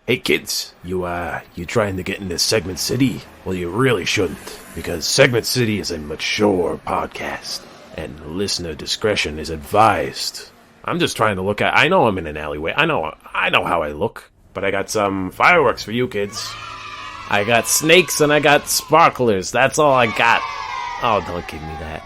Hey kids, you trying to get into Segment City? Well, you really shouldn't, because Segment City is a mature podcast, and listener discretion is advised. I'm just trying to look at... I know I'm in an alleyway. I know how I look, but I got some fireworks for you kids. I got snakes and I got sparklers. That's all I got. Oh, don't give me that.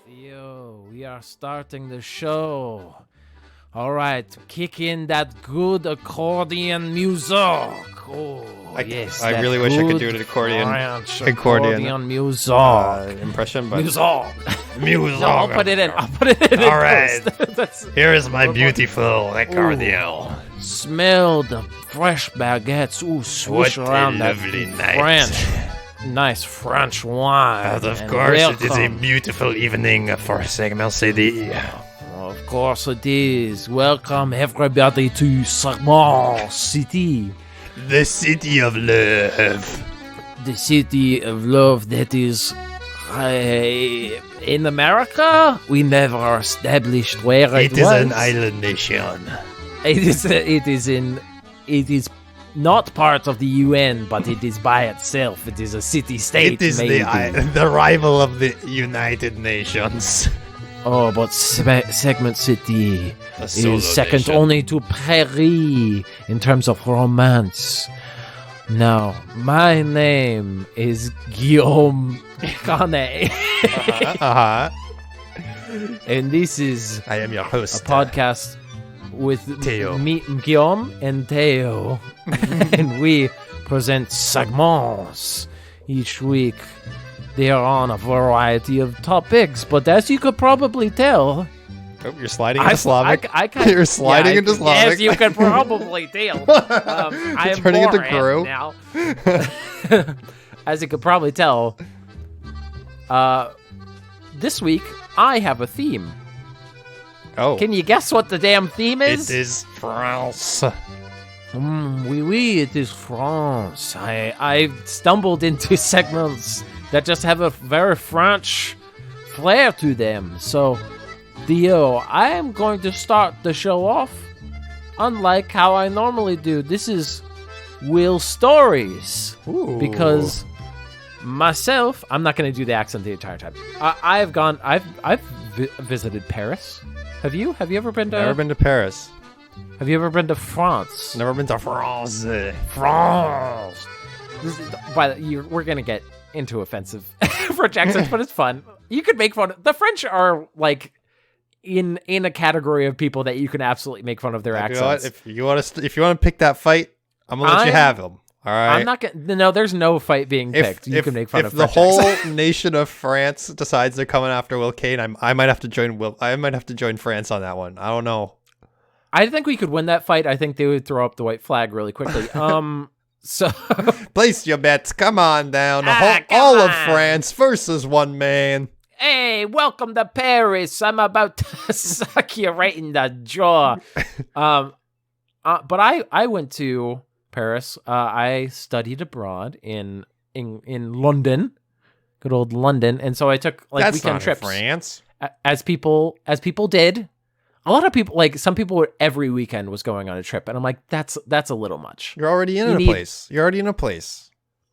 Theo, we are starting the show. All right, kick in that good accordion music. Oh, yes. I really wish I could do an accordion music. Impression, but... Music. Music. No, I'll put it in. All right. Here is my beautiful accordion. Smell the fresh baguettes. Ooh, swish What around a that lovely night. nice French wine. And of And course, it is a welcome. beautiful evening for Segment City. Of course it is. Welcome everybody to Segment City. The city of love. The city of love that is... in America, we never established where it It is was. an island nation. It is not part of the UN, but it is by itself. It is a city-state, It is maybe. the rival of the United Nations. Oh, but Segment City A solo is second nation. only to Paris in terms of romance. Now, my name is Guillaume Canet, and this is I am your a host. podcast with Theo. me, Guillaume, and Theo, and we present segments each week. They are on a variety of topics, but as you could probably tell, Oh, you're sliding into Slavic. I kind You're sliding into Slavic. As you could probably tell, I am turning into boring Gru. now. As you could probably tell, this week I have a theme. Oh, Can you guess what the damn theme is? it is France. Oui, it is France. I stumbled into segments that just have a very French flair to them. So, Theo, I am going to start the show off unlike how I normally do. This is Will Stories. Ooh. Because myself, I'm not going to do the accent the entire time. I've visited Paris. Have you? Have you ever been to? Never been to Paris. Have you ever been to France? Never been to France. France. We're gonna get into offensive French accents, but it's fun. You could make fun. The French are like in a category of people that you can absolutely make fun of their accents. If you want to pick that fight, I'm gonna let you have them. All right. I'm not gonna. No, there's no fight being picked. You can make fun of the French whole accents. nation of France decides they're coming after Will Kane. I might have to join Will. I might have to join France on that one. I don't know. I think we could win that fight. I think they would throw up the white flag really quickly. So Place your bets. Come on down. Come all of on. France versus one man. hey, welcome to Paris. I'm about to suck you right in the jaw. But I went to Paris. I studied abroad in London, good old London, and so I took That's weekend not trips. in France. As people did. A lot of people, like some people, every weekend was going on a trip, and I'm like, that's a little much. You're already in a place. You're already in a place.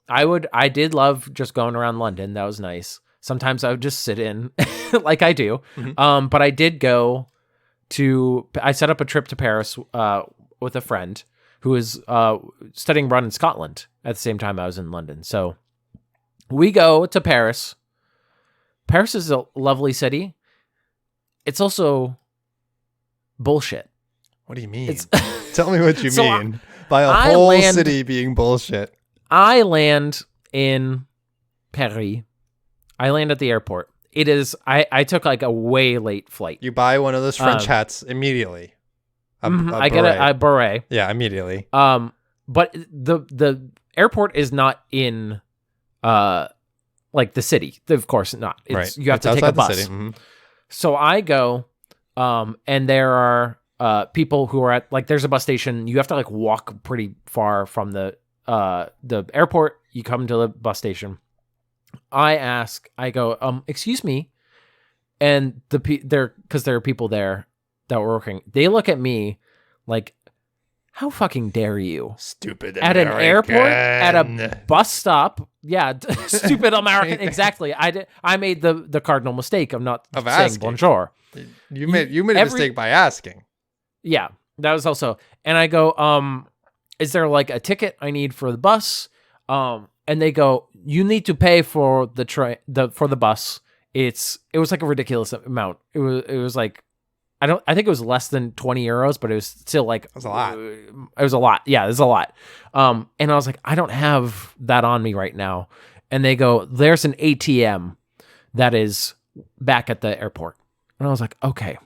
I did love just going around London. That was nice. Sometimes I would just sit in, like I do. Mm-hmm. But I did go I set up a trip to Paris with a friend who was studying abroad in Scotland at the same time I was in London. So we go to Paris. Paris is a lovely city. It's also bullshit. What do you mean? Tell me what you So mean by a I whole land- city being bullshit. I land in Paris. I land at the airport. It is, I took like a way late flight. You buy one of those French hats immediately. I get a beret. Yeah, immediately. But the airport is not in like the city. Of course not. Right. You have It's to take a outside the bus. city. Mhm. So I go And there are people who are at, like, there's a bus station. You have to like walk pretty far from the airport. You come to the bus station. I go, excuse me. And because there are people there that were working. They look at me like, how fucking dare you? Stupid At American. an airport, at a bus stop. Yeah, stupid American. Exactly. I made the cardinal mistake of not saying asking. Bonjour. You made a mistake by asking. Yeah, that was also. And I go, is there like a ticket I need for the bus? And they go, you need to pay for for the bus. It was like a ridiculous amount. It was like, I think it was less than 20 euros, but it was still like, It was a lot. It was a lot. Yeah, it was a lot. And I was like, I don't have that on me right now. And they go, there's an ATM that is back at the airport. And I was like, okay,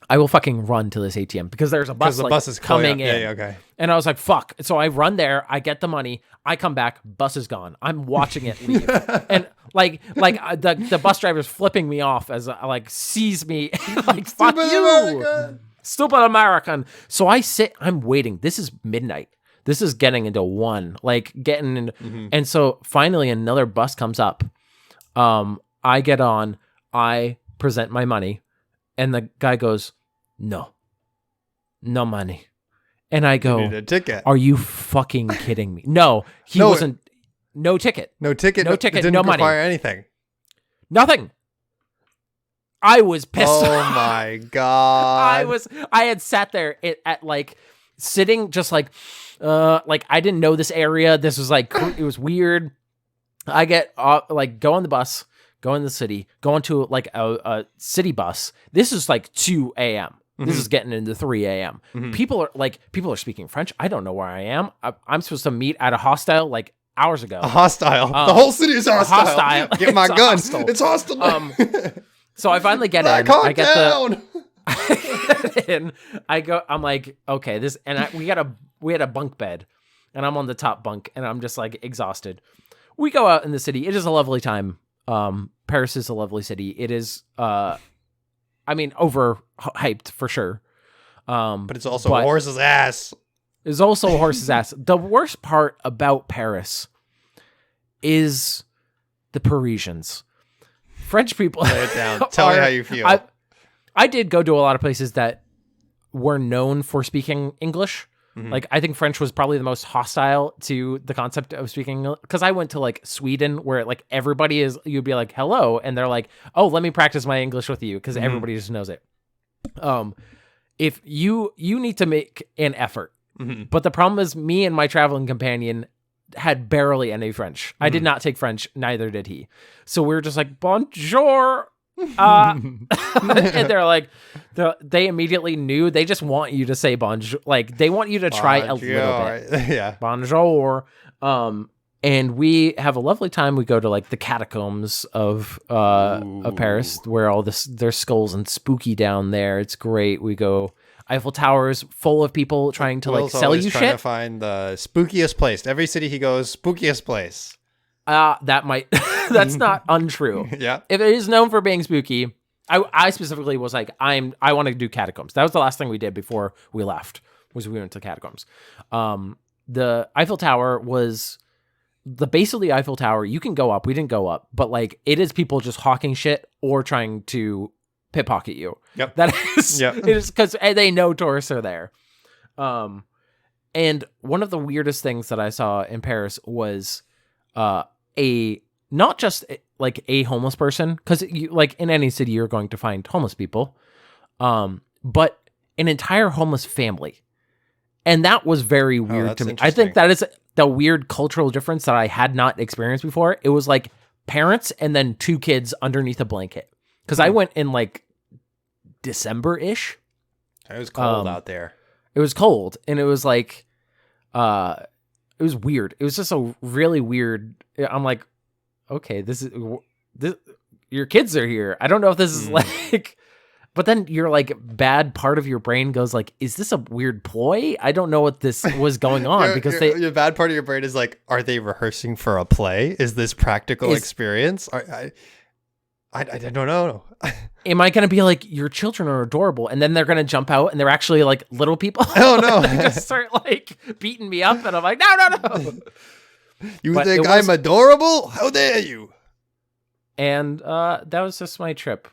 I will fucking run to this ATM because there's a bus, bus is coming in. Yeah, okay. And I was like, fuck. So I run there, I get the money, I come back, bus is gone. I'm watching it leave. And the bus driver's flipping me off as like sees me like, fuck you. American. Stupid American. So I'm waiting. This is midnight. This is getting into 1, like getting in. Mm-hmm. And so finally another bus comes up. I get on, I present my money, and the guy goes, no money. And I go, You need a ticket. are you fucking kidding me? No, wasn't. No ticket. No ticket. No ticket. It didn't No money. require anything. Nothing. I was pissed. Oh my god. I had sat there at like sitting just like I didn't know this area. This was like, it was weird. I get like go on the bus, go in the city, go into like a city bus. This is like 2 a.m. This is getting into 3 a.m. People are speaking French. I don't know where I am. I'm supposed to meet at a hostel like hours ago. A hostile. The whole city is hostile. Hostile. Get my It's a gun. hostel. It's hostile. So I finally get Black in. Hawk I get down. and I go. I'm like, okay, this, and we had a bunk bed, and I'm on the top bunk, and I'm just like exhausted. We go out in the city. It is a lovely time. Paris is a lovely city. It is, overhyped for sure. But it's also a horse's ass. It's also a horse's ass. The worst part about Paris is the Parisians. French people. Lay it down. Tell me how you feel. I did go to a lot of places that were known for speaking English. Mm-hmm. Like, I think French was probably the most hostile to the concept of speaking, because I went to like Sweden where like everybody is, you'd be like, hello. And they're like, oh, let me practice my English with you, because everybody just knows it. If you need to make an effort, but the problem is me and my traveling companion had barely any French. I did not take French. Neither did he. So we were just like, bonjour. And they're like, they immediately knew. They just want you to say bonjour. Like, they want you to try a little bit. Yeah. Bonjour. And we have a lovely time. We go to like the catacombs of Paris, where all this, there's skulls and spooky down there. It's great. We go Eiffel Towers, full of people trying to like sell you trying shit. To find the spookiest place. Every city he goes, spookiest place. That might, that's not untrue. Yeah. If it is known for being spooky, I specifically was like, I want to do catacombs. That was the last thing we did before we left, was we went to catacombs. The Eiffel Tower was the base of the Eiffel Tower. You can go up. We didn't go up, but like, it is people just hawking shit or trying to pickpocket you. Yep. That is, it is because they know tourists are there. And one of the weirdest things that I saw in Paris was, not just like a homeless person, because you, like in any city you're going to find homeless people, but an entire homeless family. And that was very weird to me. I think that is the weird cultural difference that I had not experienced before. It was like parents and then 2 kids underneath a blanket. Because I went in like December-ish. It was cold out there. It was cold, and it was like, it was weird. It was just a really weird. I'm like, okay, this your kids are here. I don't know if this is like, but then your like bad part of your brain goes like, is this a weird ploy? I don't know what this was going on, because your bad part of your brain is like, are they rehearsing for a play? Is this practical experience? I don't know. Am I going to be like, your children are adorable, and then they're going to jump out and they're actually like little people? Oh no. They just start like beating me up, and I'm like, no. You But think it was- I'm adorable? How dare you? And that was just my trip.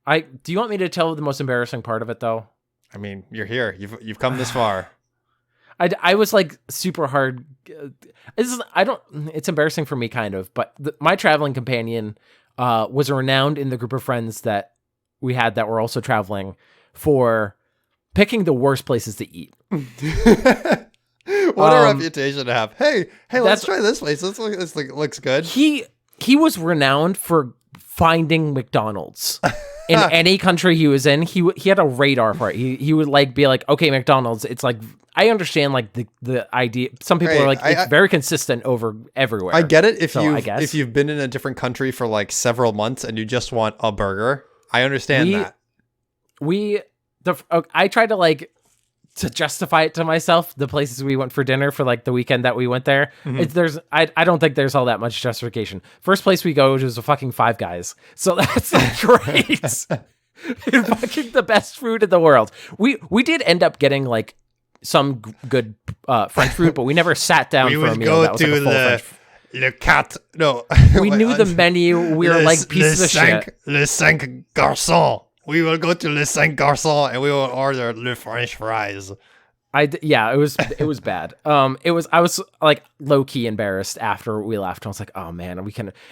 Do you want me to tell the most embarrassing part of it though? I mean, you're here. You've come this far. I was like super hard. It's embarrassing for me kind of, but my traveling companion was renowned in the group of friends that we had that were also traveling for picking the worst places to eat. What a reputation to have. Hey, let's try this place. This looks good. He was renowned for finding McDonald's. In any country he was in, he had a radar for it. He would like be like, okay, McDonald's. It's like, I understand like the idea. Some people are like, it's very consistent over everywhere. I get it if you've been in a different country for like several months and you just want a burger. I understand that. I tried to like to justify it to myself, the places we went for dinner for like the weekend that we went there. Mm-hmm. I don't think there's all that much justification. First place we go was a fucking Five Guys. So that's like great. Fucking the best food in the world. We did end up getting like some good French food, but we never sat down for a meal. That was like a full French. Le Cat. No. We knew the menu. We were like pieces of shit. Le Cinq Garçons. We will go to Le Cinq Garçons and we will order le French fries. It was bad. I was like low key embarrassed after we left. I was like, oh man,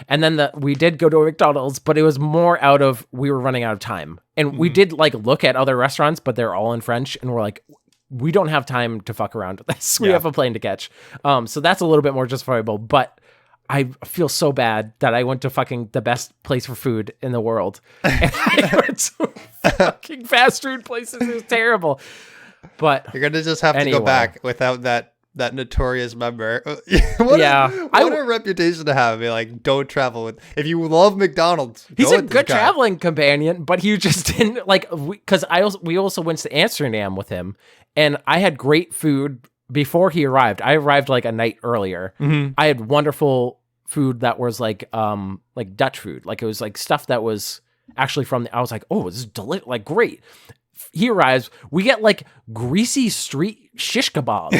and then we did go to a McDonald's, but it was more out of, we were running out of time. And we did like look at other restaurants, but they're all in French. And we're like, we don't have time to fuck around with this. We have a plane to catch. So that's a little bit more justifiable, but I feel so bad that I went to fucking the best place for food in the world. And I went to fucking fast food places. It was terrible. But you're going to just have to go back without that notorious member. What a reputation to have. Be like, don't travel with. If you love McDonald's, he's a good traveling companion, but he just didn't like, because we also went to Amsterdam with him, and I had great food before he arrived. I arrived like a night earlier. Mm-hmm. I had wonderful food that was like Dutch food. Like it was like stuff that was actually I was like, oh, this is delicious, like great. He arrives, we get like greasy street shish kebabs,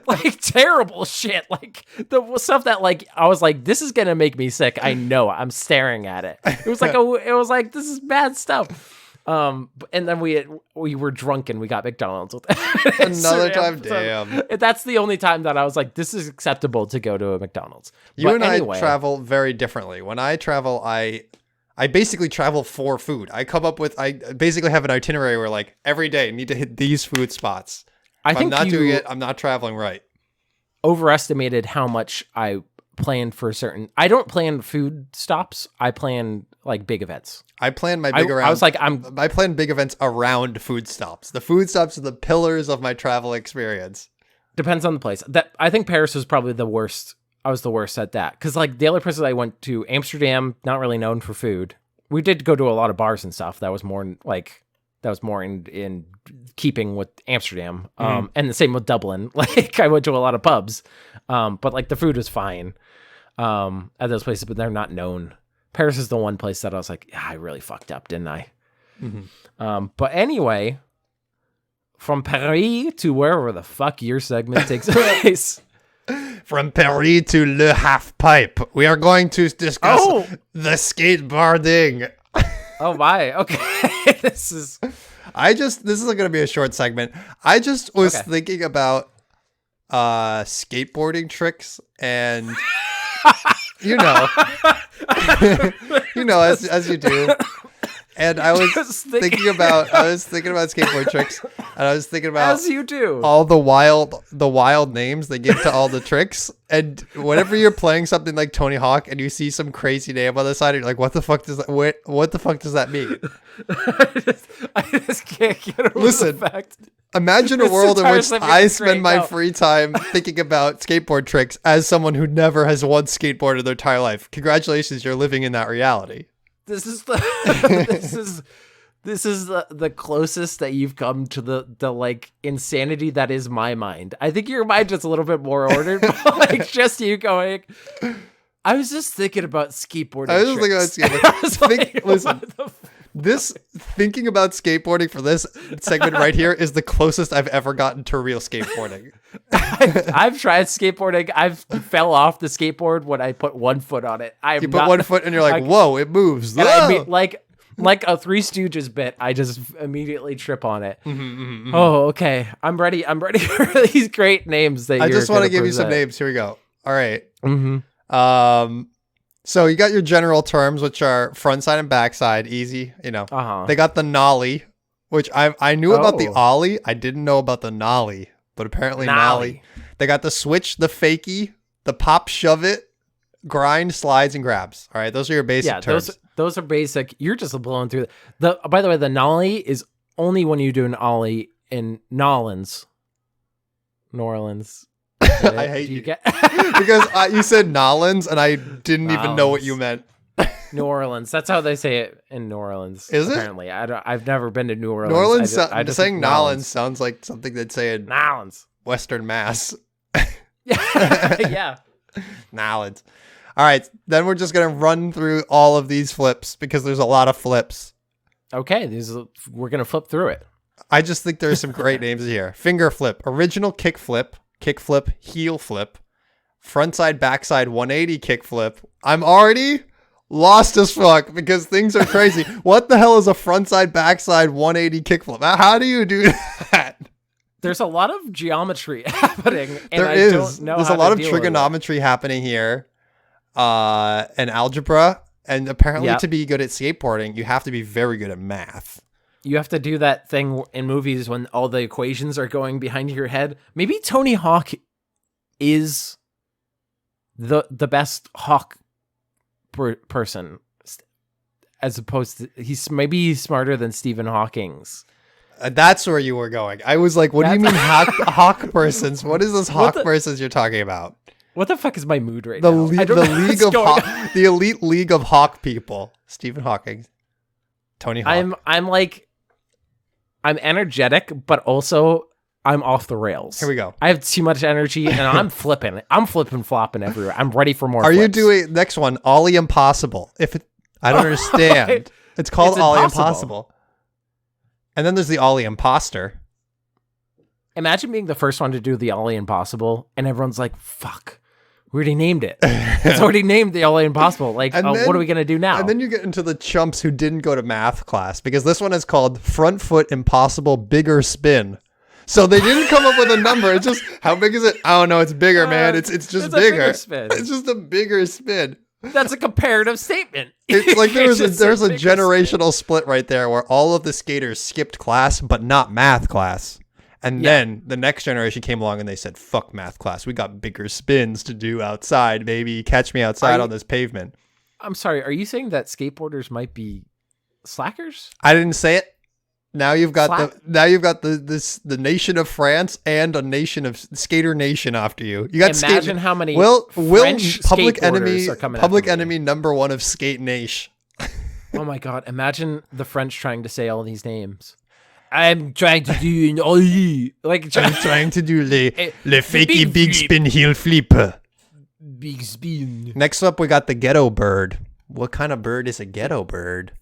like terrible shit. Like the stuff that like, I was like, this is going to make me sick. I know, I'm staring at it. It was like, this is bad stuff. And then we were drunk and we got McDonald's with another time. Damn. That's the only time that I was like, this is acceptable to go to a McDonald's. I travel very differently. When I travel, I basically travel for food. I basically have an itinerary where like every day I need to hit these food spots. If I'm not doing it, I'm not traveling right. Overestimated how much I plan for I don't plan food stops. I plan like big events. I plan my big I plan big events around food stops. The food stops are the pillars of my travel experience. Depends on the place. I think Paris was probably the worst. I was the worst at that. Because like the other places I went to, Amsterdam, not really known for food. We did go to a lot of bars and stuff. That was more in keeping with Amsterdam. And the same with Dublin. Like I went to a lot of pubs. But like the food was fine at those places, but they're not known. Paris is the one place that I was like, I really fucked up, didn't I? Mm-hmm. But anyway, from Paris to wherever the fuck your segment takes place. From Paris to Le Half Pipe, we are going to discuss the skateboarding. Oh my, okay. This is going to be a short segment. I just was thinking about skateboarding tricks and as you do. And I was thinking about skateboard tricks, and I was thinking about, as you do, all the wild names they give to all the tricks. And whenever you're playing something like Tony Hawk and you see some crazy name on the side, you're like, what the fuck does that mean? I just can't get over Listen, the fact. Imagine a world in which I spend my free time thinking about skateboard tricks as someone who never has once skateboarded their entire life. Congratulations, you're living in that reality. This is the closest that you've come to the like insanity that is my mind. I think your mind is a little bit more ordered, but like just you going, I was just thinking about skateboarding. I was just thinking about skateboarding. Listen, thinking about skateboarding for this segment right here is the closest I've ever gotten to real skateboarding. I've tried skateboarding. I've fell off the skateboard when I put one foot on it. You put one foot and you're like, whoa, it moves. And like a Three Stooges bit, I just immediately trip on it. Oh, okay. I'm ready for these great names that I just want to give you some names. Here we go. All right. So you got your general terms, which are front side and back side, easy. You know, They got the nollie, which I knew about the ollie. I didn't know about the nollie, but apparently nollie. They got the switch, the fakie, the pop, shove it, grind, slides, and grabs. All right, those are your basic terms. Those are basic. You're just blowing through by the way, the nollie is only when you do an ollie in New Orleans. I hate you. Because you said Nolans and I didn't even know what you meant. New Orleans. That's how they say it in New Orleans. Is it? Apparently, I've never been to New Orleans. New Orleans. Saying Nolans sounds like something they'd say in Nolans, Western Mass. Yeah. Nolans. All right, then we're just gonna run through all of these flips because there's a lot of flips. Okay, we're gonna flip through it. I just think there's some great names here. Finger flip, original kick flip, heel flip, frontside, backside 180 kick flip. I'm already lost as fuck because things are crazy. What the hell is a frontside, backside 180 kick flip? How do you do that? There's a lot of geometry happening. And There's a lot of trigonometry happening here, and algebra. And apparently to be good at skateboarding, you have to be very good at math. You have to do that thing in movies when all the equations are going behind your head. Maybe Tony Hawk is the best Hawk person, as opposed to he's smarter than Stephen Hawking's. That's where you were going. I was like, what do you mean Hawk persons? What is this Hawk persons you're talking about? What the fuck is my mood right now? The elite league of Hawk people. Stephen Hawking. Tony Hawk. I'm energetic, but also I'm off the rails. Here we go. I have too much energy and I'm flipping. I'm flipping, flopping everywhere. I'm ready for more. Are flips. you doing next one? Ollie Impossible. I don't understand. It's called Ollie Impossible. And then there's the Ollie Imposter. Imagine being the first one to do the Ollie Impossible, and everyone's like, "Fuck, we already named it. It's already named the Ollie Impossible. Like, what are we gonna do now?" And then you get into the chumps who didn't go to math class because this one is called Front Foot Impossible Bigger Spin. So they didn't come up with a number. It's just, how big is it? I don't know. It's bigger, man. It's just bigger. It's just a bigger spin. That's a comparative statement. It's like there's a generational split right there where all of the skaters skipped class, but not math class. And then the next generation came along and they said, fuck math class. We got bigger spins to do outside, baby. Catch me outside on this pavement. I'm sorry. Are you saying that skateboarders might be slackers? I didn't say it. Now you've got the nation of France and a nation of Skater Nation after you. You got imagine how many French public enemy are coming. Public enemy number one of Skate Nation. Oh my god! Imagine the French trying to say all these names. I'm trying to do an ollie. I'm trying to do le fakey big spin heel flip. Big spin. Next up, we got the ghetto bird. What kind of bird is a ghetto bird?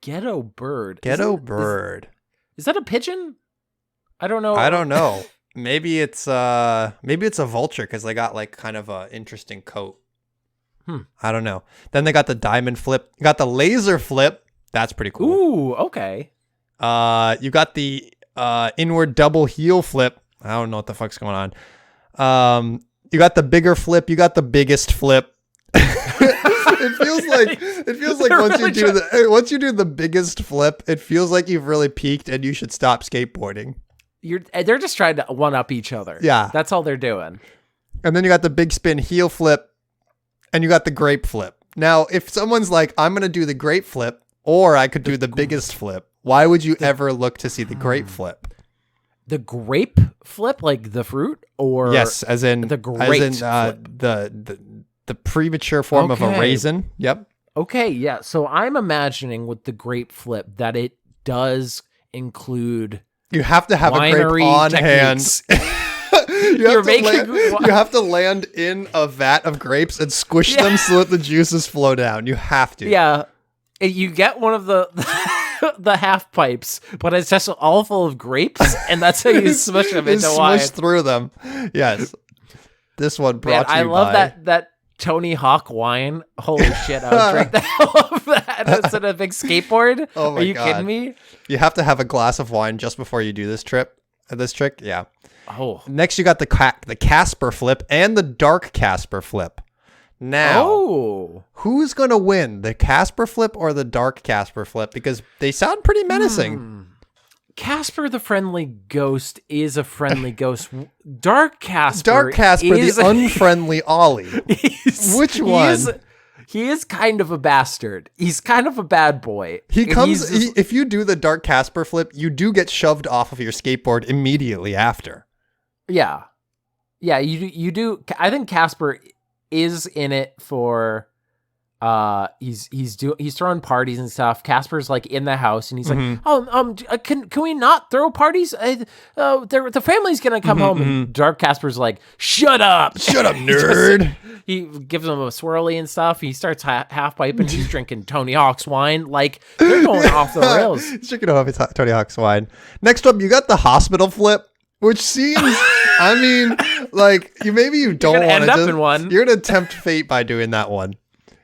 Ghetto bird. Is that a pigeon? I don't know. I don't know. Maybe it's a vulture because they got like kind of a interesting coat. I don't know. Then they got the diamond flip. You got the laser flip. That's pretty cool. Ooh, okay. You got the inward double heel flip. I don't know what the fuck's going on. You got the bigger flip. You got the biggest flip. It feels like once you do the biggest flip, it feels like you've really peaked and you should stop skateboarding. They're just trying to one up each other. Yeah, that's all they're doing. And then you got the big spin heel flip, and you got the grape flip. Now, if someone's like, "I'm gonna do the grape flip," or I could do the biggest flip, why would you ever look to see the grape flip? The grape flip, like the fruit, or yes, as in the grape flip. The premature form of a raisin. Yep. Okay, yeah. So I'm imagining with the grape flip that it does include you have to have a grape on hand. You have to land in a vat of grapes and squish them so that the juices flow down. You have to. Yeah. You get one of the the half pipes, but it's just all full of grapes, and that's how you smush them into wine. Smush through them. Yes. This one brought to you I love that Tony Hawk wine. Holy shit, I would drink the hell of that instead of a big skateboard. Oh my God. Are you kidding me? You have to have a glass of wine just before you do this trick. Yeah. Oh. Next, you got the Casper flip and the dark Casper flip. Now, who's going to win, the Casper flip or the dark Casper flip? Because they sound pretty menacing. Casper the friendly ghost is a friendly ghost. Dark Casper is the unfriendly Ollie. Which one? He is kind of a bastard. He's kind of a bad boy. If you do the dark Casper flip, you do get shoved off of your skateboard immediately after. Yeah. Yeah, you do. I think Casper is in it for he's throwing parties and stuff. Casper's like in the house and he's like, can we not throw parties? The family's gonna come home. And Dark Casper's like, shut up, nerd. He gives him a swirly and stuff. He starts half piping. He's drinking Tony Hawk's wine. Like, they're going off the rails. He's drinking off his Tony Hawk's wine. Next up, you got the hospital flip, which seems, I mean, like, maybe you don't want to end up in one. You're going to tempt fate by doing that one.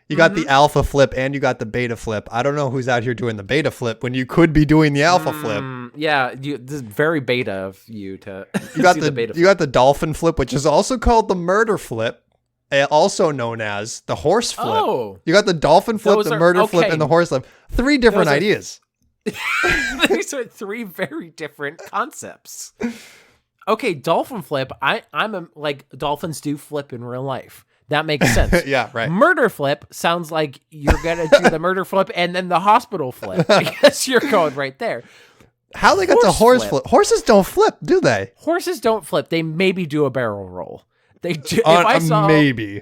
You got the alpha flip and you got the beta flip. I don't know who's out here doing the beta flip when you could be doing the alpha flip. Yeah, this is very beta of you to you got the beta flip. You got the dolphin flip, which is also called the murder flip, also known as the horse flip. Oh. You got the dolphin flip, the murder flip, and the horse flip. 3 different ideas. These are 3 very different concepts. Okay, dolphin flip. I'm like, dolphins do flip in real life. That makes sense. Yeah, right. Murder flip sounds like you're going to do the murder flip and then the hospital flip. I guess you're going right there. How they got the horse flip? Horses don't flip, do they? Horses don't flip. They maybe do a barrel roll. They do. Maybe.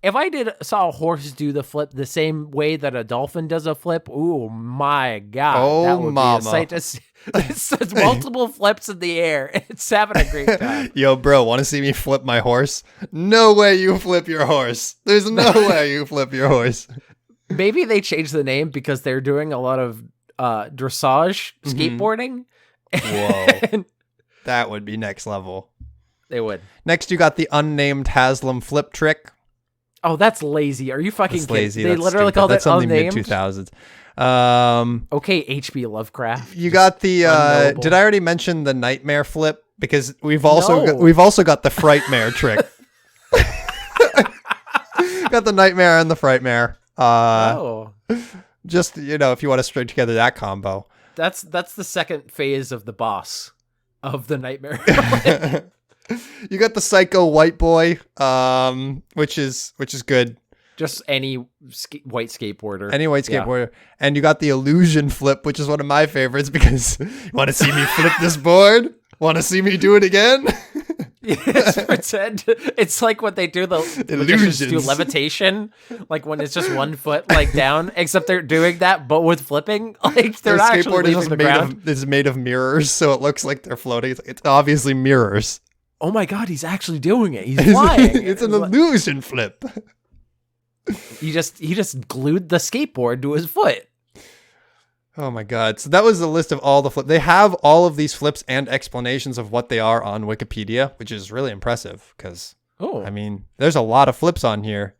If I saw a horse do the flip the same way that a dolphin does a flip, oh my God. That would be a sight to see. It's multiple flips in the air. It's having a great time. Yo, bro, want to see me flip my horse? No way you flip your horse. There's no way you flip your horse. Maybe they changed the name because they're doing a lot of dressage skateboarding. Whoa. That would be next level. They would. Next, you got the unnamed Haslam flip trick. Oh, that's lazy. Are you fucking kidding? Lazy. They that's literally stupid. called that's it something unnamed. mid-2000s. Okay, H.P. Lovecraft. You got the did I already mention the nightmare flip? Because we've also got the frightmare trick. Got the nightmare and the frightmare. Just, if you want to string together that combo. That's the second phase of the boss of the nightmare. You got the psycho white boy, which is good. Just any white skateboarder. Any white skateboarder. Yeah. And you got the illusion flip, which is one of my favorites because you want to see me flip this board? Want to see me do it again? Yes, pretend. It's like when they do the illusions, do levitation, like when it's just one foot like down, except they're doing that but with flying. Like they're not actually leaving the ground. It's made of mirrors, so it looks like they're floating. It's obviously mirrors. Oh my God, he's actually doing it. He's flying. It's an illusion flip. He just glued the skateboard to his foot. Oh my God. So that was the list of all the flips. They have all of these flips and explanations of what they are on Wikipedia, which is really impressive because, I mean, there's a lot of flips on here.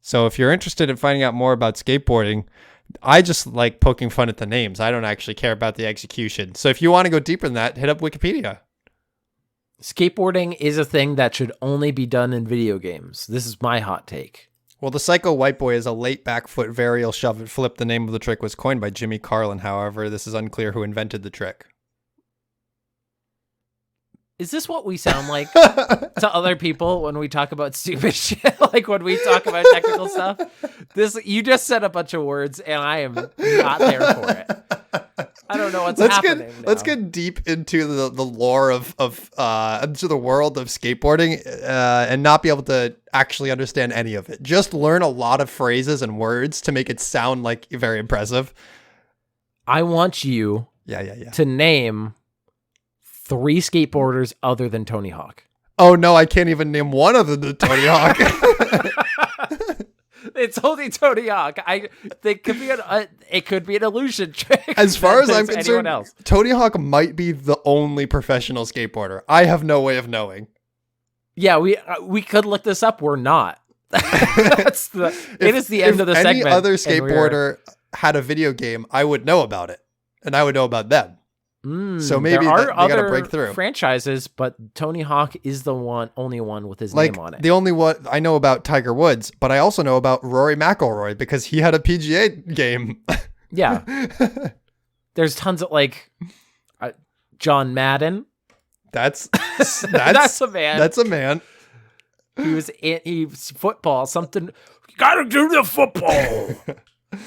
So if you're interested in finding out more about skateboarding, I just like poking fun at the names. I don't actually care about the execution. So if you want to go deeper than that, hit up Wikipedia. Skateboarding is a thing that should only be done in video games. This is my hot take. Well, the Psycho White Boy is a late back foot varial shove and flip. The name of the trick was coined by Jimmy Carlin. However, this is unclear who invented the trick. Is this what we sound like to other people when we talk about stupid shit? Like when we talk about technical stuff? You just said a bunch of words and I am not there for it. I don't know what's happening. Let's get deep into the lore of into the world of skateboarding and not be able to actually understand any of it. Just learn a lot of phrases and words to make it sound like very impressive. I want you to name 3 skateboarders other than Tony Hawk. Oh no, I can't even name one of them. The Tony Hawk. It's only Tony Hawk. It could be an illusion trick. As far as I'm concerned, Tony Hawk might be the only professional skateboarder. I have no way of knowing. Yeah, we could look this up. We're not. It is the end of the segment. If any other skateboarder had a video game, I would know about it, and I would know about them. So maybe there are they other gotta break through franchises, but Tony Hawk is the only one with his name on it. The only one I know about Tiger Woods, but I also know about Rory McIlroy because he had a PGA game. Yeah, there's tons of John Madden. That's a man. That's a man. He's football. Something you gotta do the football.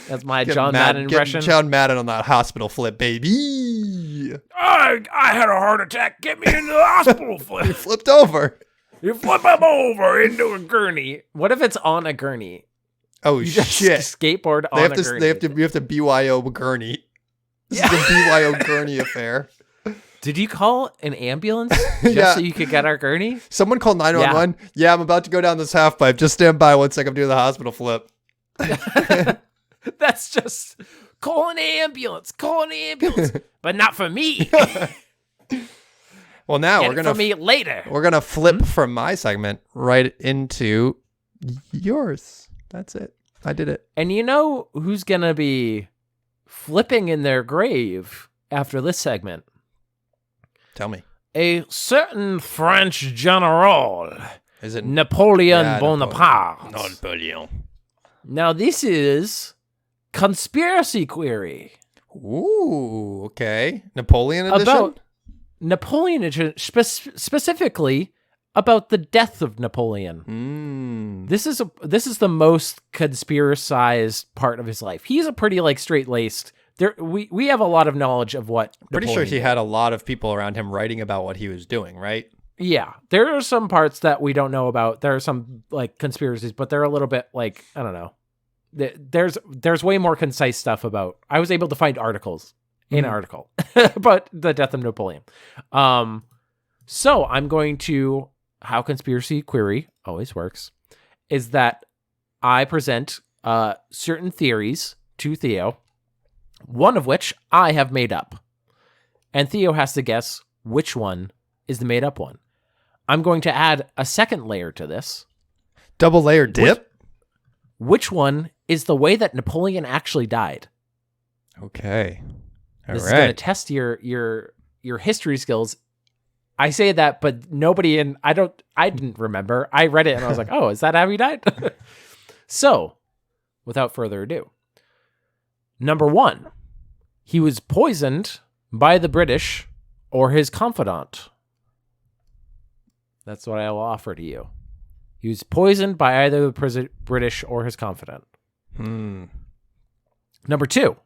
That's my John Madden impression. John Madden on that hospital flip, baby. I had a heart attack. Get me into the hospital flip. He flipped over. You flip him over into a gurney. What if it's on a gurney? Oh, shit. Skateboard on a gurney. You have to BYO gurney. This is a BYO gurney affair. Did you call an ambulance just so you could get our gurney? Someone called 911. Yeah, I'm about to go down this half pipe. Just stand by 1 second. I'm doing the hospital flip. That's just call an ambulance, but not for me. Well, now Get for me later. We're gonna flip from my segment right into yours. That's it. I did it. And you know who's gonna be flipping in their grave after this segment? Tell me. A certain French general. Is it Napoleon Bonaparte? Napoleon. Now this is conspiracy query. Ooh, okay. Napoleon edition? About Napoleon edition, specifically about the death of Napoleon. This is the most conspiracized part of his life. He's a pretty straight-laced. We have a lot of knowledge of what Pretty Napoleon sure he had a lot of people around him writing about what he was doing, right? Yeah, there are some parts that we don't know about. There are some conspiracies, but they're a little bit I don't know. There's way more concise stuff about. I was able to find articles in an article about the death of Napoleon. So I'm going to how conspiracy query always works is that I present certain theories to Theo, one of which I have made up, and Theo has to guess which one is the made up one. I'm going to add a second layer to this. Double layer dip? Which one is the way that Napoleon actually died? Okay. This is going to test your history skills. I say that, but nobody I didn't remember. I read it and I was like, oh, is that how he died? So, without further ado. Number 1, he was poisoned by the British or his confidant. That's what I will offer to you. He was poisoned by either the British or his confidant. Number 2,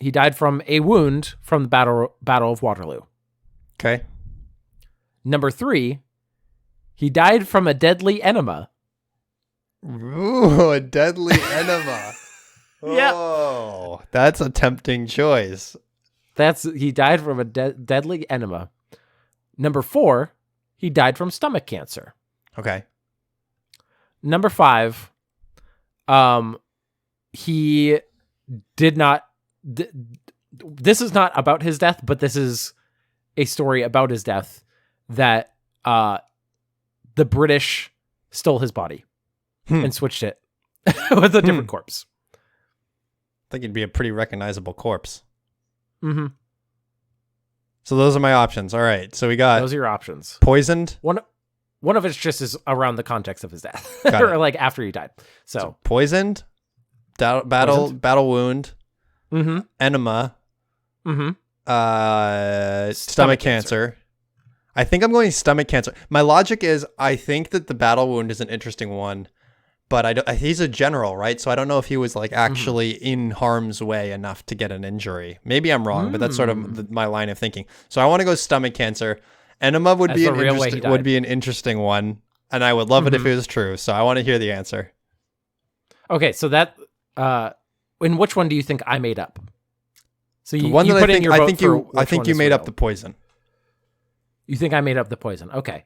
he died from a wound from the Battle of Waterloo. Okay. Number 3, he died from a deadly enema. Ooh, a deadly enema. Yeah. Oh, that's a tempting choice. He died from a deadly enema. Number 4, he died from stomach cancer. Okay. Number 5, he did not. This is not about his death, but this is a story about his death that the British stole his body and switched it with a different corpse. I think it'd be a pretty recognizable corpse. Mm-hmm. So those are my options. All right. So we got those are your options. Poisoned. One of it's just is around the context of his death, or after he died. So poisoned, battle wound, enema, stomach cancer. I think I'm going stomach cancer. My logic is I think that the battle wound is an interesting one, but he's a general, right? So I don't know if he was actually in harm's way enough to get an injury. Maybe I'm wrong, but that's sort of my line of thinking. So I want to go stomach cancer. Enema would be an interesting one, and I would love it if it was true. So I want to hear the answer. Okay, so that in which one do you think I made up? So you one that put in your vote I think you made up the poison. You think I made up the poison? Okay.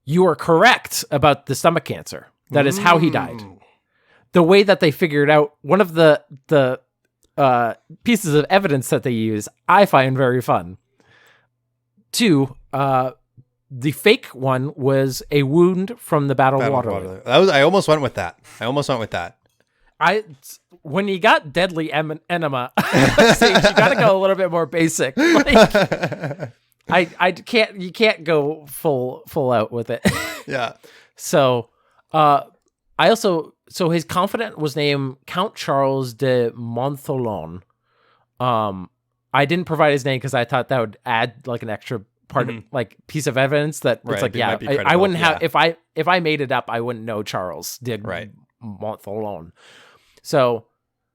You are correct about the stomach cancer. That is how he died. The way that they figured out, one of the pieces of evidence that they use, I find very fun. 2, the fake one was a wound from the Battle of Waterloo. I almost went with that. When you got deadly enema, so you got to go a little bit more basic. Like, you can't go full out with it. Yeah. So, his confidant was named Count Charles de Montholon. I didn't provide his name because I thought that would add like an extra part of like piece of evidence that it's like, yeah, I wouldn't have, if I made it up, I wouldn't know Charles de Montholon. So,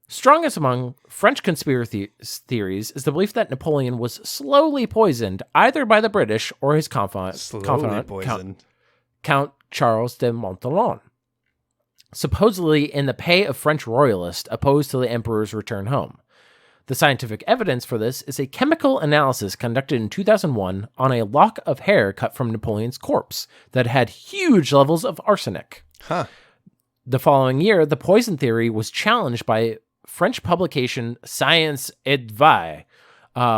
strongest among French conspiracy theories is the belief that Napoleon was slowly poisoned either by the British or his confidant, Count Charles de Montholon, supposedly in the pay of French royalists opposed to the emperor's return home. The scientific evidence for this is a chemical analysis conducted in 2001 on a lock of hair cut from Napoleon's corpse that had huge levels of arsenic. Huh. The following year, the poison theory was challenged by French publication Science et Vie,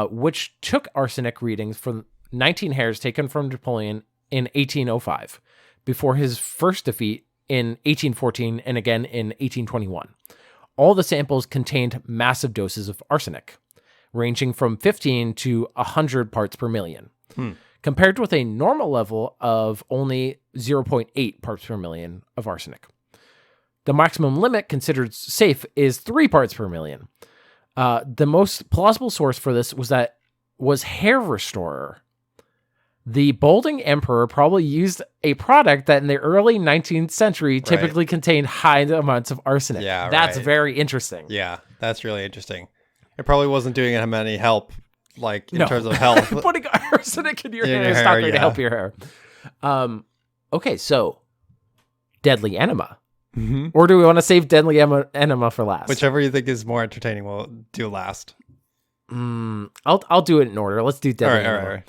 which took arsenic readings from 19 hairs taken from Napoleon in 1805, before his first defeat in 1814 and again in 1821. All the samples contained massive doses of arsenic, ranging from 15 to 100 parts per million, compared with a normal level of only 0.8 parts per million of arsenic. The maximum limit considered safe is 3 parts per million. The most plausible source for this was hair restorer. The balding emperor probably used a product that in the early 19th century typically contained high amounts of arsenic. Yeah, that's very interesting. Yeah, that's really interesting. It probably wasn't doing him any help, like in terms of health. Putting arsenic in your hair is not going to help your hair. Okay, so deadly enema. Mm-hmm. Or do we want to save deadly enema for last? Whichever you think is more entertaining, we'll do last. I'll do it in order. Let's do deadly enema. All right.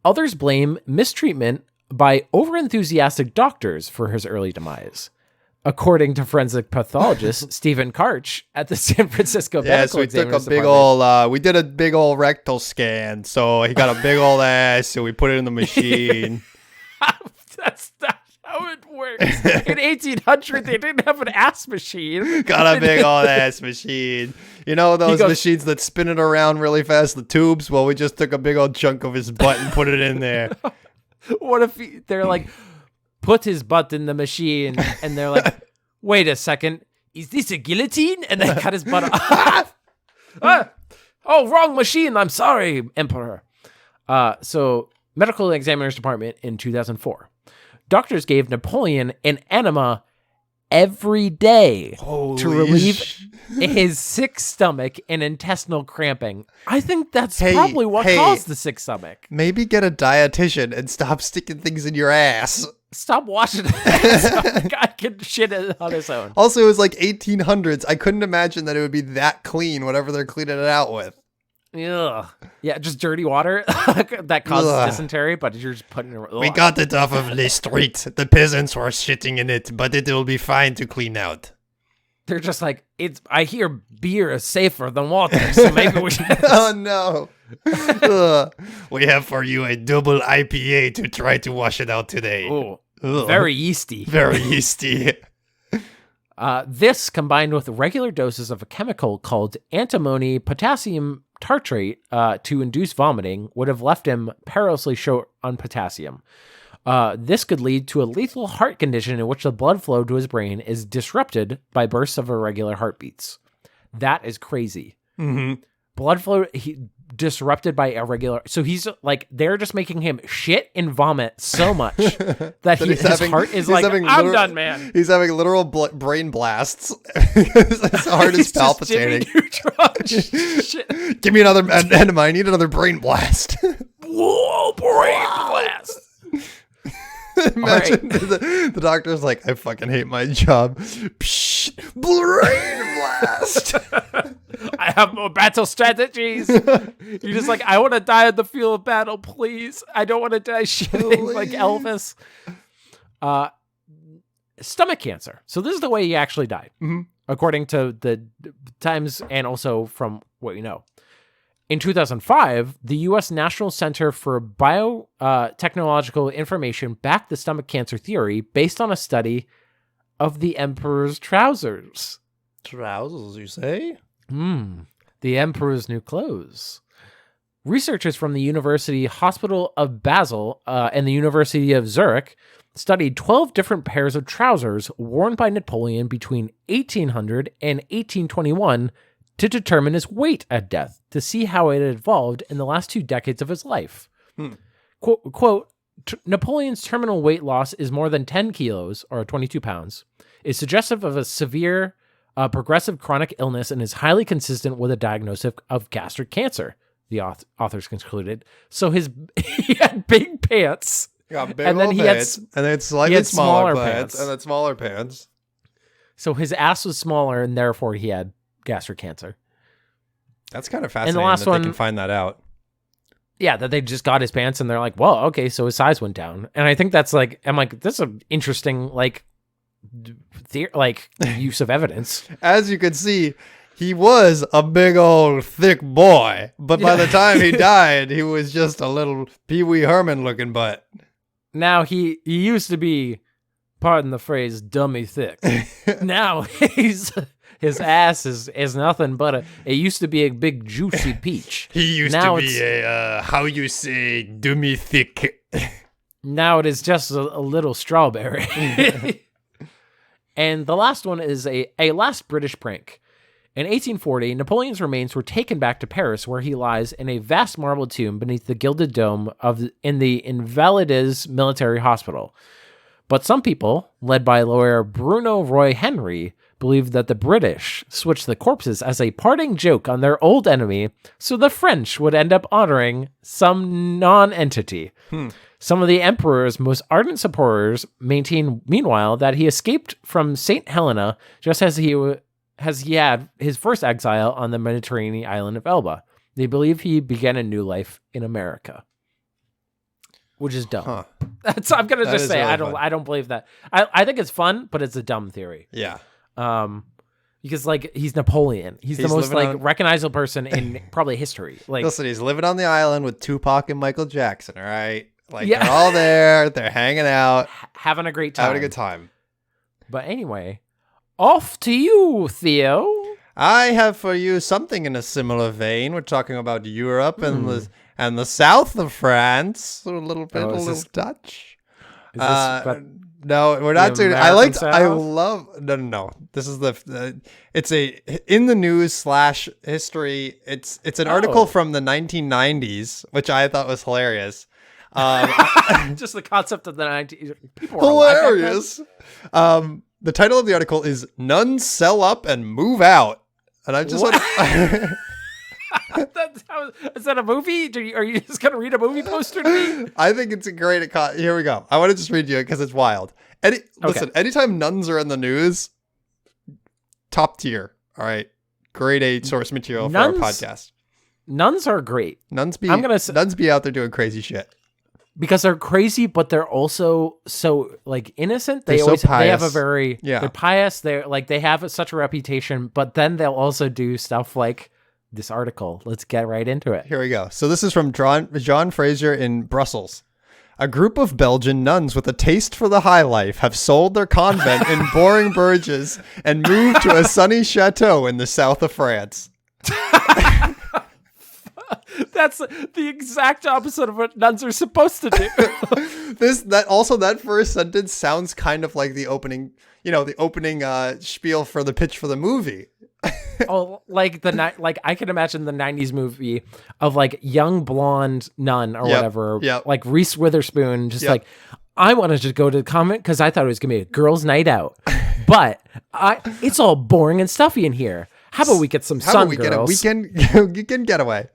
Others blame mistreatment by overenthusiastic doctors for his early demise. According to forensic pathologist Stephen Karch at the San Francisco Medical Examiner's Department. We did a big old rectal scan. So he got a big old ass, so we put it in the machine. That's not how it works. In 1800, they didn't have an ass machine. Got a big old ass machine. You know those machines that spin it around really fast, the tubes? Well, we just took a big old chunk of his butt and put it in there. What if they're like, put his butt in the machine, and they're like, wait a second, is this a guillotine? And they cut his butt off. Oh, wrong machine. I'm sorry, Emperor. So, Medical Examiner's Department in 2004. Doctors gave Napoleon an enema every day to relieve his sick stomach and intestinal cramping. I think that's probably what caused the sick stomach. Maybe get a dietitian and stop sticking things in your ass. Stop washing it. So the guy can shit it on his own. Also, it was like 1800s. I couldn't imagine that it would be that clean, whatever they're cleaning it out with. Ugh. Yeah, just dirty water that causes dysentery, but you're just putting it. We got it off of the street. The peasants were shitting in it, but it will be fine to clean out. They're just like, I hear beer is safer than water, so maybe we should. Oh no. We have for you a double IPA to try to wash it out today. Ooh, very yeasty. Very yeasty. This, combined with regular doses of a chemical called antimony potassium tartrate to induce vomiting, would have left him perilously short on potassium. This could lead to a lethal heart condition in which the blood flow to his brain is disrupted by bursts of irregular heartbeats. That is crazy. Mm-hmm. Blood flow disrupted by irregular. So he's like, they're just making him shit and vomit so much that his heart is like, I'm done, man. He's having literal brain blasts. His heart is palpitating. Give me another enema. I need another brain blast. Whoa, brain blast. Imagine the doctor's like, I fucking hate my job. Psh, brain blast. I have more battle strategies. You're just like, I want to die on the field of battle, please. I don't want to die shitting like Elvis. Stomach cancer. So this is the way he actually died, according to the Times and also from what you know. In 2005, the U.S. National Center for Biotechnological Information backed the stomach cancer theory based on a study of the emperor's trousers. Trousers, you say? The emperor's new clothes. Researchers from the University Hospital of Basel and the University of Zurich studied 12 different pairs of trousers worn by Napoleon between 1800 and 1821 to determine his weight at death, to see how it had evolved in the last 2 decades of his life. Quote, Napoleon's terminal weight loss is more than 10 kilos, or 22 pounds, is suggestive of a severe progressive chronic illness and is highly consistent with a diagnosis of gastric cancer, the authors concluded. So he had big pants. Got big and then he pants, had, and then slightly smaller pants, and then smaller pants. So his ass was smaller, and therefore he had gastric cancer. That's kind of fascinating. And the last that one, they can find that out. Yeah, that they just got his pants, and they're like, well, okay, so his size went down. And I think that's like, I'm like, this is an interesting use of evidence. As you can see, he was a big old thick boy, but by the time he died, he was just a little Pee Wee Herman looking butt. Now he used to be, pardon the phrase, dummy thick. Now his ass is nothing but it used to be a big juicy peach. He used to be a how you say dummy thick. Now it is just a little strawberry. And the last one is a last British prank. In 1840, Napoleon's remains were taken back to Paris, where he lies in a vast marble tomb beneath the gilded dome in the Invalides Military Hospital. But some people, led by lawyer Bruno Roy Henry, believed that the British switched the corpses as a parting joke on their old enemy, so the French would end up honoring some non-entity. Some of the emperor's most ardent supporters maintain, meanwhile, that he escaped from St. Helena just as he had his first exile on the Mediterranean island of Elba. They believe he began a new life in America, which is dumb. Huh. I'm gonna just say really I don't believe that. I think it's fun, but it's a dumb theory. Yeah. Because he's Napoleon. He's the most recognizable person in probably history. Listen, he's living on the island with Tupac and Michael Jackson. All right, they're all there. They're hanging out, having a great time, having a good time. But anyway, off to you, Theo. I have for you something in a similar vein. We're talking about Europe and the south of France. A little Dutch. Is this no, we're not doing. No. This is it's in the news / history. It's an article from the 1990s, which I thought was hilarious. Just the concept of the 90s. People hilarious. The title of the article is "Nuns Sell Up and Move Out," and I just is that a movie? Are you just gonna read a movie poster to me? I think it's a great. Here we go. I want to just read you it because it's wild. Listen, anytime nuns are in the news, top tier. All right, grade A source material for our podcast. Nuns are great. Nuns be out there doing crazy shit. Because they're crazy, but they're also so innocent. They have a very they're pious. They're they have such a reputation, but then they'll also do stuff like this article. Let's get right into it. Here we go. So this is from John Fraser in Brussels. A group of Belgian nuns with a taste for the high life have sold their convent in boring Bruges and moved to a sunny chateau in the south of France. That's the exact opposite of what nuns are supposed to do. That first sentence sounds kind of like the opening, spiel for the pitch for the movie. I can imagine the 90s movie of young blonde nun or whatever, like Reese Witherspoon, I wanted to go to the convent because I thought it was gonna be a girls' night out, but it's all boring and stuffy in here. How about we get some sun girls? Get a weekend getaway?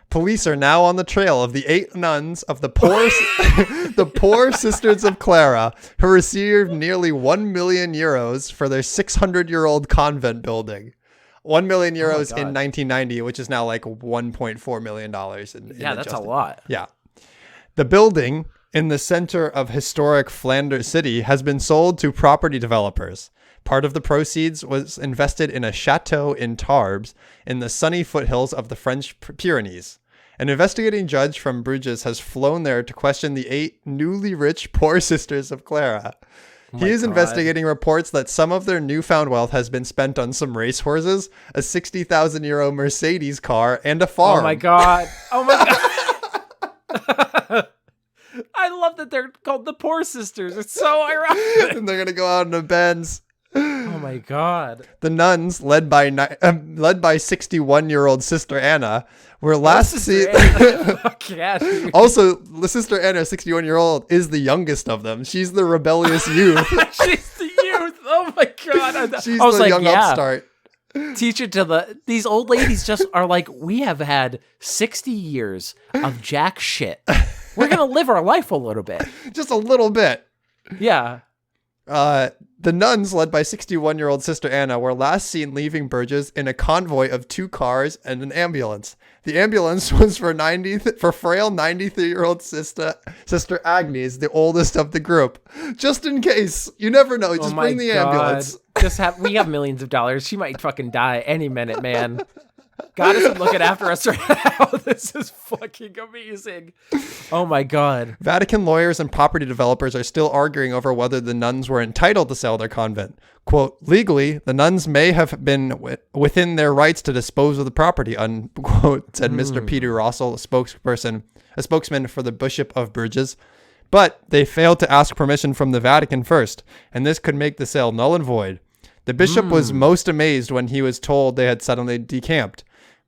Police are now on the trail of the 8 nuns of the poor Sisters of Clara, who received nearly 1 million euros for their 600-year-old convent building. 1 million euros in 1990, which is now like $1.4 million. That's a lot. Yeah. The building in the center of historic Flanders City has been sold to property developers. Part of the proceeds was invested in a chateau in Tarbes in the sunny foothills of the French Pyrenees. An investigating judge from Bruges has flown there to question the 8 newly rich poor Sisters of Clara. He is investigating reports that some of their newfound wealth has been spent on some racehorses, a 60,000 euro Mercedes car, and a farm. Oh my God. I love that they're called the Poor Sisters. It's so ironic. And they're going to go out in a Benz. Oh my God. The nuns, led by 61-year-old Sister Anna, were last seen. Also, the Sister Anna, 61-year-old, is the youngest of them. She's the rebellious youth. She's the youth. Oh my God. She's the young upstart. Teach it to these old ladies just are like, we have had 60 years of jack shit. We're going to live our life a little bit. Just a little bit. Yeah. The nuns, led by 61-year-old Sister Anna, were last seen leaving Bruges in a convoy of 2 cars and an ambulance. The ambulance was for frail 93-year-old Sister Agnes, the oldest of the group. Just in case. You never know. Just bring the ambulance. We have millions of dollars. She might fucking die any minute, man. God isn't looking after us right now. This is fucking amazing. Oh my God. Vatican lawyers and property developers are still arguing over whether the nuns were entitled to sell their convent. Quote, legally, the nuns may have been within their rights to dispose of the property, unquote, said Mr. Peter Rossell, a spokesman for the Bishop of Bruges. But they failed to ask permission from the Vatican first, and this could make the sale null and void. The bishop was most amazed when he was told they had suddenly decamped.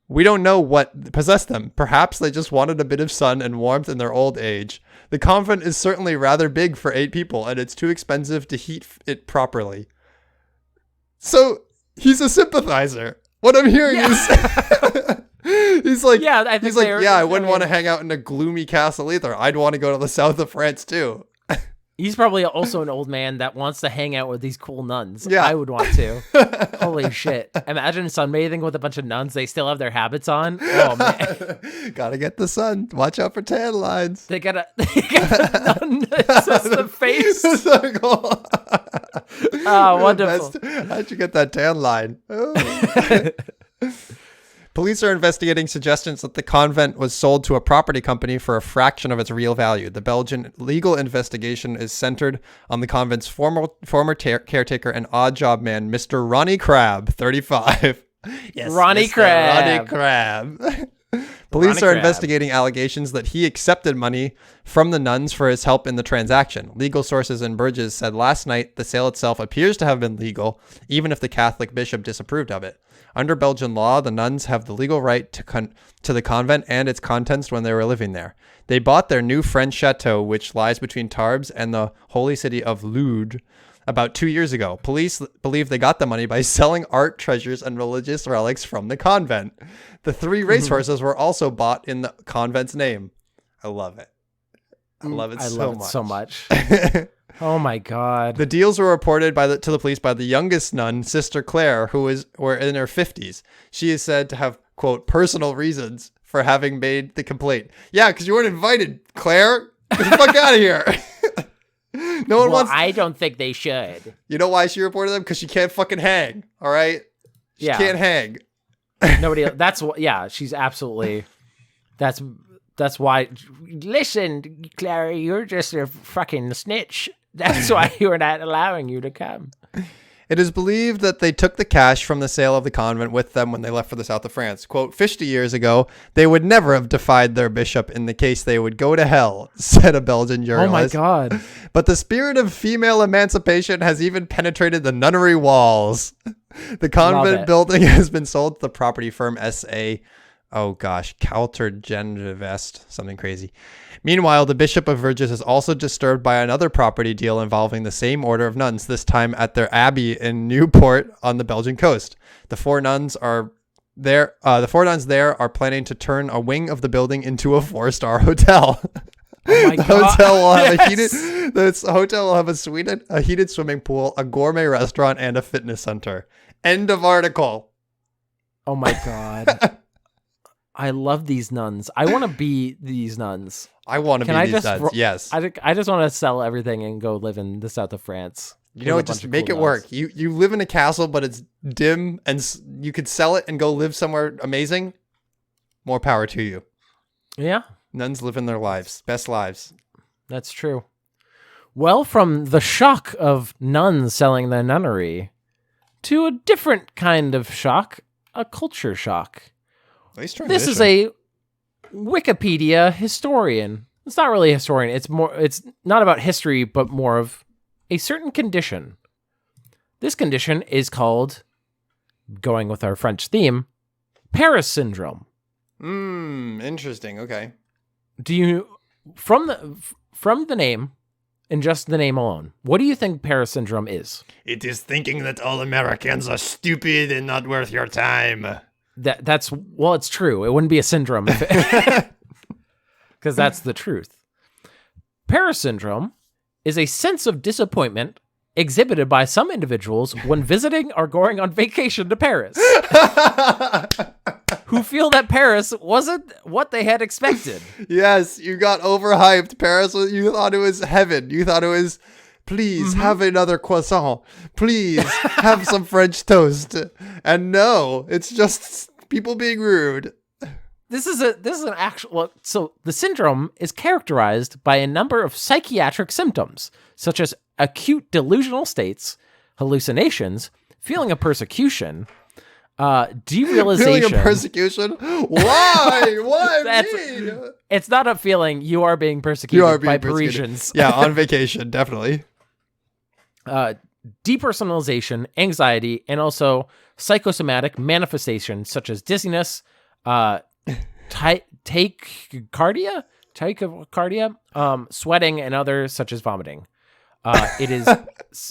We don't know what possessed them. Perhaps they just wanted a bit of sun and warmth in their old age. The convent is certainly rather big for 8 people, and it's too expensive to heat it properly. So, he's a sympathizer. What I'm hearing is... he's like, I wouldn't want to hang out in a gloomy castle either. I'd want to go to the south of France too. He's probably also an old man that wants to hang out with these cool nuns. Yeah. I would want to. Holy shit. Imagine sunbathing with a bunch of nuns. They still have their habits on. Oh, man. Gotta get the sun. Watch out for tan lines. They got a nun that says the face. Oh, wonderful. How'd you get that tan line? Oh. Police are investigating suggestions that the convent was sold to a property company for a fraction of its real value. The Belgian legal investigation is centered on the convent's former caretaker and odd job man, Mr. Ronnie Crab, 35. Yes, Ronnie Crab. Ronnie Crab. Police are investigating allegations that he accepted money from the nuns for his help in the transaction. Legal sources in Bruges said last night the sale itself appears to have been legal, even if the Catholic bishop disapproved of it. Under Belgian law, the nuns have the legal right to the convent and its contents when they were living there. They bought their new French chateau, which lies between Tarbes and the holy city of Lourdes, about 2 years ago. Police believe they got the money by selling art treasures and religious relics from the convent. The 3 racehorses were also bought in the convent's name. I love it. I love it so much. Oh my God. The deals were reported to the police by the youngest nun, Sister Claire, who were in her 50s. She is said to have, quote, personal reasons for having made the complaint. Yeah, because you weren't invited, Claire. Get the fuck out of here. No one wants. I don't think they should. You know why she reported them? Because she can't fucking hang. All right. She can't hang. Nobody. She's absolutely. That's why. Listen, Clara, you're just a fucking snitch. That's why we're not allowing you to come. It is believed that they took the cash from the sale of the convent with them when they left for the south of France. Quote, 50 years ago, they would never have defied their bishop in the case they would go to hell, said a Belgian journalist. Oh my God. But the spirit of female emancipation has even penetrated the nunnery walls. The convent building has been sold to the property firm S.A. Oh gosh, Coulter-Genevest, something crazy. Meanwhile, the Bishop of Bruges is also disturbed by another property deal involving the same order of nuns, this time at their abbey in Newport on the Belgian coast. The 4 nuns are the four nuns there are planning to turn a wing of the building into a 4-star hotel. Oh my The God. hotel will have Yes! this hotel will have a heated swimming pool, a gourmet restaurant, and a fitness center. End of article. Oh my God. I love these nuns. I want to be these nuns. I want to Can be I these just nuns. Yes. I just want to sell everything and go live in the south of France. You know, just make it work. You live in a castle, but it's dim, and you could sell it and go live somewhere amazing. More power to you. Yeah. Nuns live in their lives. Best lives. That's true. Well, from the shock of nuns selling their nunnery to a different kind of shock, a culture shock. Nice transition. This is a Wikipedia historian. It's not really a historian. It's not about history, but more of a certain condition. This condition is called, going with our French theme, Paris syndrome. Interesting. Okay. Do you, from the name, and just the name alone, what do you think Paris syndrome is? It is thinking that all Americans are stupid and not worth your time. That's it's true. It wouldn't be a syndrome because that's the truth. Paris syndrome is a sense of disappointment exhibited by some individuals when visiting or going on vacation to Paris, who feel that Paris wasn't what they had expected. Yes, you got overhyped. Paris, you thought it was heaven. You thought it was, please have another croissant. Please have some French toast. And no, it's just people being rude. This is an actual. So the syndrome is characterized by a number of psychiatric symptoms, such as acute delusional states, hallucinations, feeling of persecution, derealization. Feeling of persecution? Why? Why me? It's not a feeling. You are being persecuted by Parisians. Yeah, on vacation, definitely. Depersonalization, anxiety, and also psychosomatic manifestations such as dizziness, tachycardia, sweating, and others such as vomiting. It is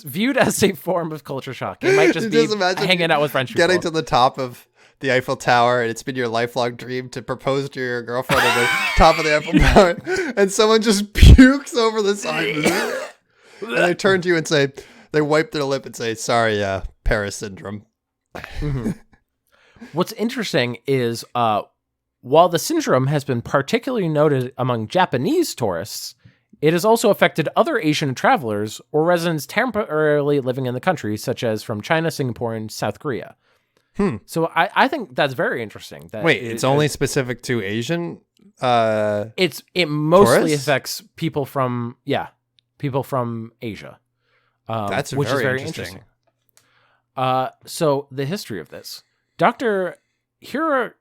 viewed as a form of culture shock. It might just be hanging out with French people. Getting to the top of the Eiffel Tower, and it's been your lifelong dream to propose to your girlfriend at the top of the Eiffel Tower, and someone just pukes over the side. And they turn to you and say, they wipe their lip and say, sorry, Paris syndrome. Mm-hmm. What's interesting is while the syndrome has been particularly noted among Japanese tourists, it has also affected other Asian travelers or residents temporarily living in the country, such as from China, Singapore, and South Korea. So I think that's very interesting. That it's only specific to Asian? It mostly tourists? affects people from Asia. That's which is very interesting. So the history of this. Dr. Hiroaki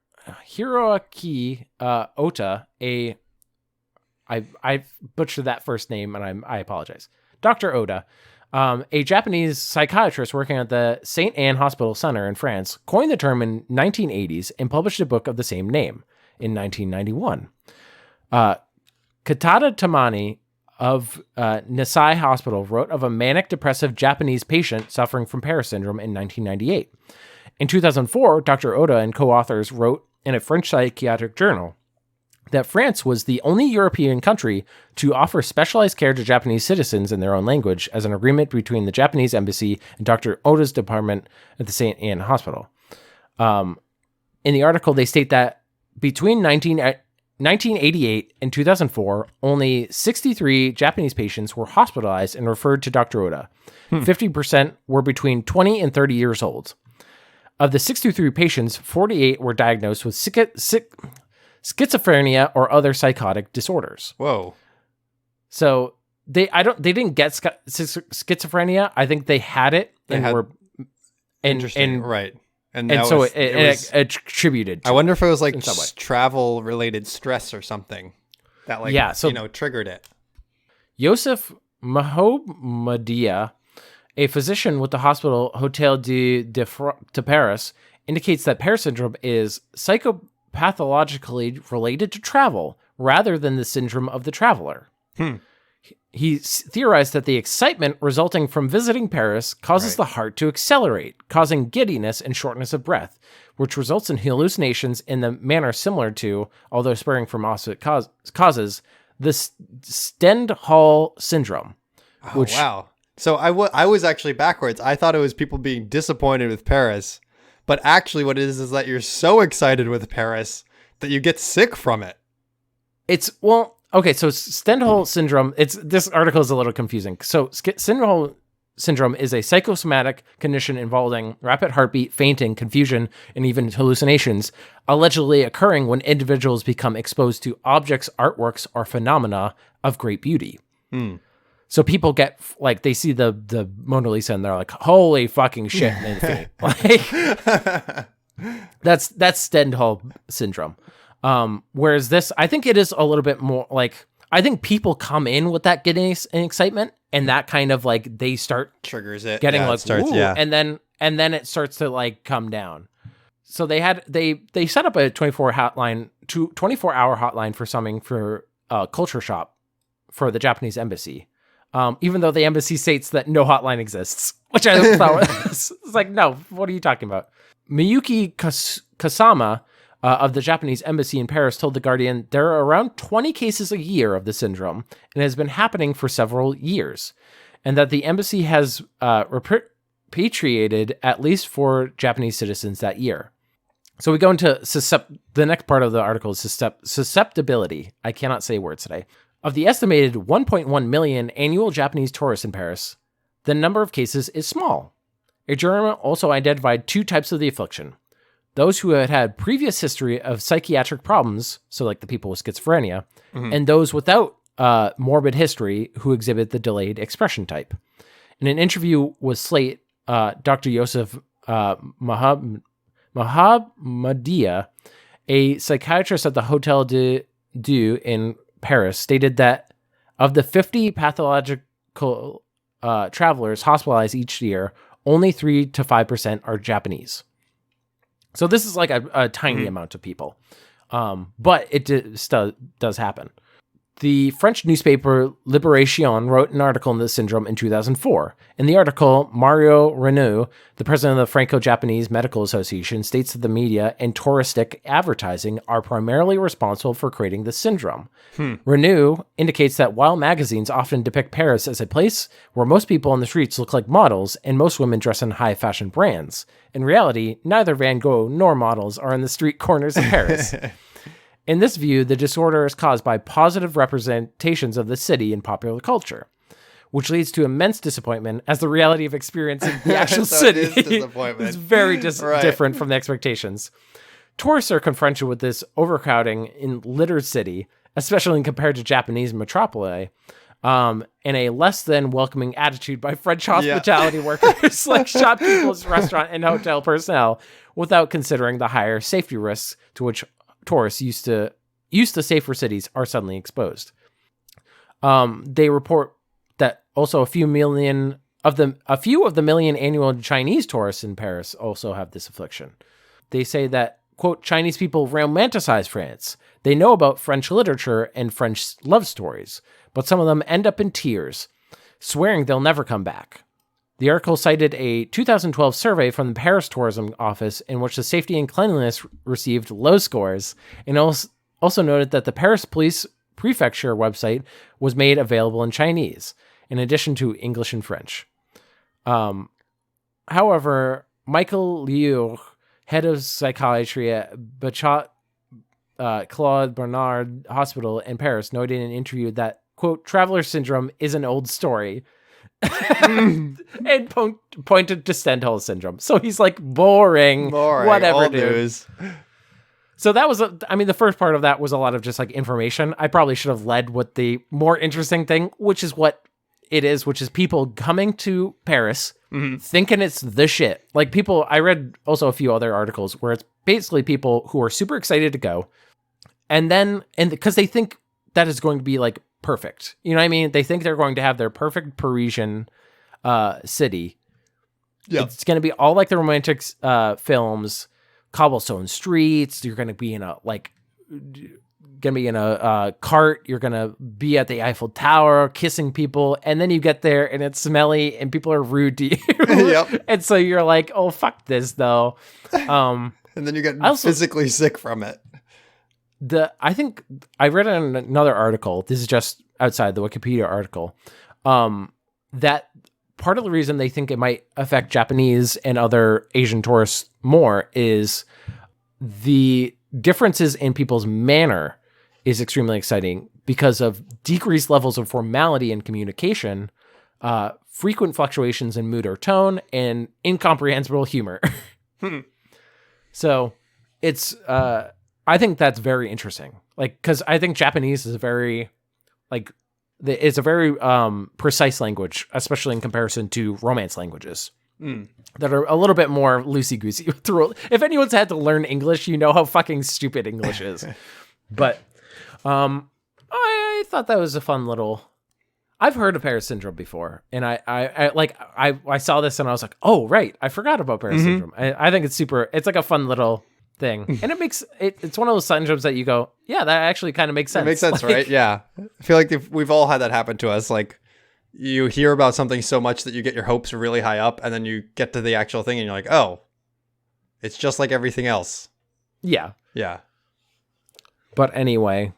Ota, I butchered that first name and I apologize. Dr. Oda, a Japanese psychiatrist working at the St. Anne Hospital Center in France, coined the term in 1980s and published a book of the same name in 1991. Katada Tamani of Nisai Hospital wrote of a manic depressive Japanese patient suffering from Paris syndrome in 1998. In 2004, Dr. Oda and co-authors wrote in a French psychiatric journal that France was the only European country to offer specialized care to Japanese citizens in their own language as an agreement between the Japanese embassy and Dr. Oda's department at the St. Anne Hospital. In the article, they state that between 1988 and 2004, only 63 Japanese patients were hospitalized and referred to Dr. Oda. 50% were between 20 and 30 years old. Of the 63 patients, 48 were diagnosed with schizophrenia or other psychotic disorders. Whoa. So they didn't get schizophrenia. I think they had it and were interesting, right? And so it attributed to I wonder if it was like travel related stress or something that triggered it. Yosef Mahomadia, a physician with the hospital Hôtel de Paris, indicates that Paris syndrome is psychopathologically related to travel rather than the syndrome of the traveler. He theorized that the excitement resulting from visiting Paris causes the heart to accelerate, causing giddiness and shortness of breath, which results in hallucinations in the manner similar to, although sparing from opposite causes, the Stendhal syndrome. Oh, wow. So I was actually backwards. I thought it was people being disappointed with Paris, but actually what it is that you're so excited with Paris that you get sick from it. Okay, so Stendhal syndrome, this article is a little confusing. So Stendhal syndrome is a psychosomatic condition involving rapid heartbeat, fainting, confusion, and even hallucinations, allegedly occurring when individuals become exposed to objects, artworks, or phenomena of great beauty. So people get, like, they see the Mona Lisa and they're like, holy fucking shit, and they faint. That's Stendhal syndrome. Whereas this, I think it is a little bit more like, I think people come in with that giddiness and excitement, and that kind of like, they start triggers it, getting and then it starts to like come down. So they set up a 24-hour hotline for summing for culture shop for the Japanese embassy. Even though the embassy states that no hotline exists, which I thought was like, no, what are you talking about? Miyuki Kasama, of the Japanese embassy in Paris, told The Guardian there are around 20 cases a year of the syndrome, and it has been happening for several years, and that the embassy has repatriated at least 4 Japanese citizens that year. So we go into the next part of the article is susceptibility. I cannot say words today. Of the estimated 1.1 million annual Japanese tourists in Paris, the number of cases is small. A journal also identified 2 types of the affliction. Those who had previous history of psychiatric problems, so like the people with schizophrenia, and those without morbid history who exhibit the delayed expression type. In an interview with Slate, Dr. Yosef Mahamadiyah, a psychiatrist at the Hotel de Dieu in Paris, stated that of the 50 pathological travelers hospitalized each year, only 3 to 5% are Japanese. So this is like a tiny amount of people, but it does happen. The French newspaper Libération wrote an article on this syndrome in 2004. In the article, Mario Renaud, the president of the Franco-Japanese Medical Association, states that the media and touristic advertising are primarily responsible for creating the syndrome. Renaud indicates that while magazines often depict Paris as a place where most people on the streets look like models and most women dress in high-fashion brands, in reality, neither Van Gogh nor models are in the street corners of Paris. In this view, the disorder is caused by positive representations of the city in popular culture, which leads to immense disappointment as the reality of experiencing the actual city is very different from the expectations. Tourists are confronted with this overcrowding in littered city, especially compared to Japanese metropoli, and a less than welcoming attitude by French hospitality workers, like shopkeepers, restaurant, and hotel personnel, without considering the higher safety risks to which tourists used to safer cities are suddenly exposed. They report that also a few of the million annual Chinese tourists in Paris also have this affliction. They say that, quote, Chinese people romanticize France. They know about French literature and French love stories, but some of them end up in tears, swearing they'll never come back. The article cited a 2012 survey from the Paris Tourism Office in which the safety and cleanliness received low scores, and also noted that the Paris Police Prefecture website was made available in Chinese, in addition to English and French. However, Michael Liu, head of psychiatry at Bachat Claude Bernard Hospital in Paris, noted in an interview that, quote, traveler syndrome is an old story. And pointed to Stendhal syndrome. So he's like, boring whatever, old dude. News. So that was, the first part of that was a lot of just like information. I probably should have led with the more interesting thing, which is what it is, which is people coming to Paris thinking it's the shit. Like people, I read also a few other articles where it's basically people who are super excited to go. And because they think that is going to be like perfect. You know what I mean? They think they're going to have their perfect Parisian city. Yeah. It's going to be all like the romantic films, cobblestone streets. You're going to be in a like gonna be in a cart. You're gonna be at the Eiffel Tower kissing people, and then you get there and it's smelly and people are rude to you. Yep. And so you're like, oh fuck this though. And then you get physically sick from it. I think I read in another article. This is just outside the Wikipedia article. That part of the reason they think it might affect Japanese and other Asian tourists more is the differences in people's manner is extremely exciting because of decreased levels of formality and communication, frequent fluctuations in mood or tone, and incomprehensible humor. So it's, I think that's very interesting. Like, cause I think Japanese is a very, like, it's a very precise language, especially in comparison to Romance languages. That are a little bit more loosey-goosey. If anyone's had to learn English, you know how fucking stupid English is. But I thought that was a fun little... I've heard of Paris syndrome before, and I saw this and I was like, oh, right, I forgot about Paris syndrome. I think it's super... It's like a fun little thing. And it makes... It's one of those syndromes that you go, yeah, that actually kind of makes sense. It makes sense, right? Yeah. I feel like we've all had that happen to us, like... You hear about something so much that you get your hopes really high up, and then you get to the actual thing and you're like, oh, it's just like everything else. Yeah. Yeah. But anyway,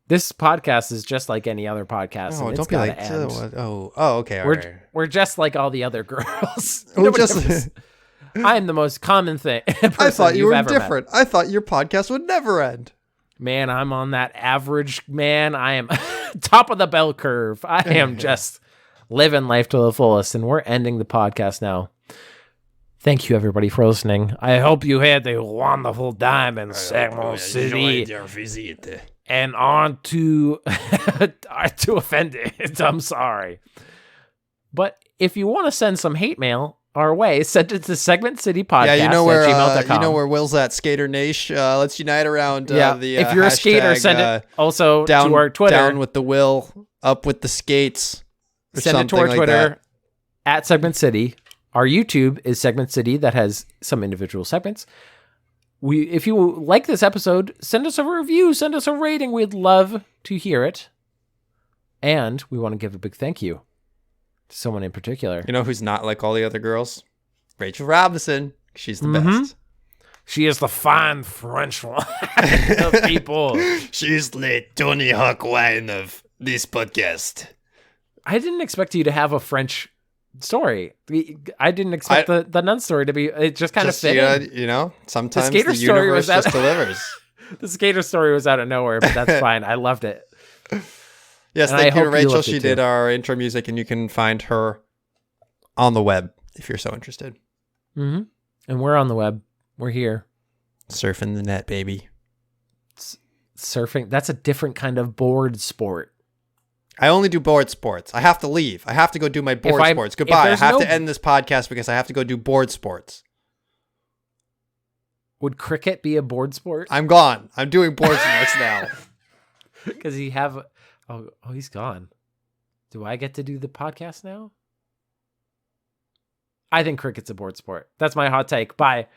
this podcast is just like any other podcast. Oh, and don't be like, okay. We're just like all the other girls. I I'm the most common thing. I thought you were different. I thought your podcast would never end. Man, I'm on that average, man. I am top of the bell curve. I am just living life to the fullest, and we're ending the podcast now. Thank you, everybody, for listening. I hope you had a wonderful time in Segment City. Your visit. And on to offended. I'm sorry. But if you want to send some hate mail our way, send it to segmentcitypodcast at gmail.com. You know where Will's at, Skater Nation. Let's unite around the if you're a skater, send it also down, to our Twitter. Down with the Will, up with the skates. Send it to our Twitter at Segment City. Our YouTube is Segment City that has some individual segments. If you like this episode, send us a review, send us a rating. We'd love to hear it. And we want to give a big thank you to someone in particular. You know who's not like all the other girls? Rachel Robinson. She's the best. She is the fine French one of people. She's the Tony Hawk wine of this podcast. I didn't expect you to have a French story. I didn't expect the nun story to be. It just kind of fit. You know, sometimes the universe just delivers. The skater story was out of nowhere, but that's fine. I loved it. Yes, thank you to Rachel. She did our intro music, and you can find her on the web if you're so interested. And we're on the web. We're here. Surfing the net, baby. Surfing. That's a different kind of board sport. I only do board sports. I have to leave. I have to go do my board sports. Goodbye. I have to end this podcast because I have to go do board sports. Would cricket be a board sport? I'm gone. I'm doing board sports now. Because he have... Oh, he's gone. Do I get to do the podcast now? I think cricket's a board sport. That's my hot take. Bye.